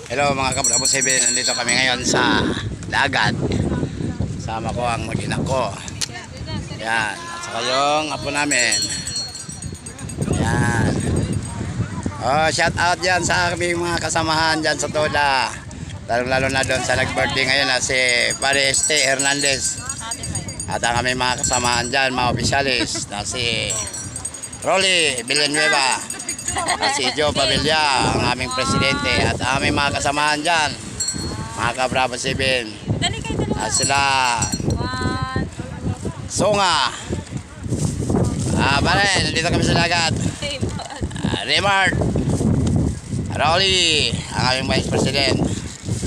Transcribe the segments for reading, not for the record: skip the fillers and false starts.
Hello mga kabravo 7, nandito kami ngayon sa dagat. Sama ko ang mag-ina ko. Yan, at saka yung apo namin. Yan. Oh, shout out dyan sa aming mga kasamahan dyan sa Tola. Lalo na doon sa nag-birthday ngayon na si Pare Este Hernandez. At ang aming mga kasamahan dyan, mga opisyalis, na si Rolly Villanueva, at si Joe Pavilla, ang aming presidente, at ang aming mga kasamahan dyan, mga kabravo 7. At sila Songa. Pare, nandito kami sa dagat. Remart, Rolly, ang aming vice president.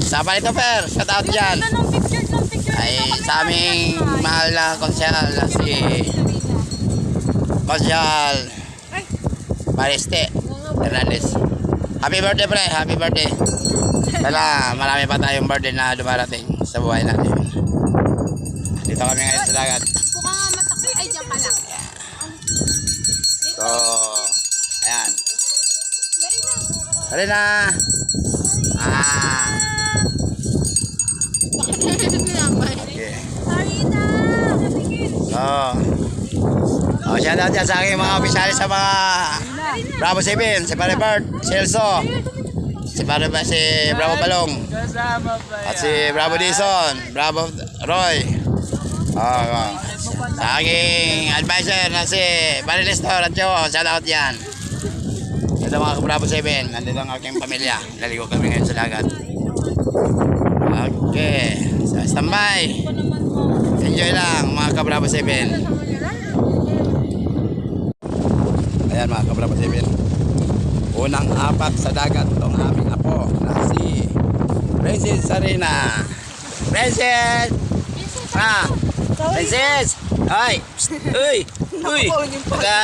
Sama nito, Per, shout out dyan. Ay sa aming mahal na konsyal na si Konsyal Mariste Hernandez. Happy birthday, pre, happy birthday. Sana marami pa tayong birthday na dumarating sa buhay natin. Dito kami ngayon sa dagat. Buka nga mataki, ay diyan ka lang. So, ayan. Dali na. Okay. Shout out dyan sa aking mga opisyalis sa mga Bravo 7, si Pare Bert, si Elso, si Bravo Balong, at si Bravo Dison, Bravo Roy. Sa aking advisor na si Pare Nestor at Joe, shout out yan. Ito mga Bravo 7, nandito ang aking pamilya. Naligo kami ngayon sa dagat. Okay, so standby. Enjoy lang mga kabravo 7. Ayan mga kabravo 7. Unang apat sa dagat itong aming apo na si Princess Sarina. Princess! Princess! Ay! Uy! Uy!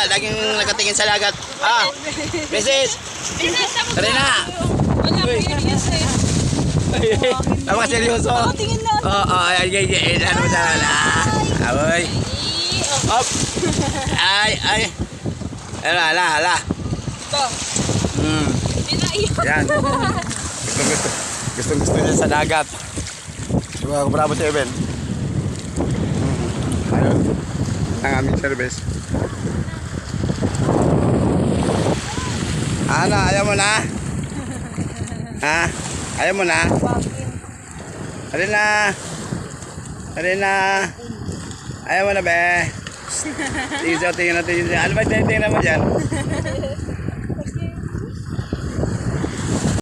Laging nakatingin sa dagat. Princess! Sarina! Uy! Tama seryoso. Tingin na. Ay, ano mo sa Ay. Hop. Ay. Hala. Ito. Yan. Gusto niya sa dagat. Diba, bravo 7. Ayun. Ang aming service. Ano, ayaw mo na? Ha? Ayaw mo na? Arina. Ayaw mo na, be? Tingin natin. Ano ba tingnan mo dyan?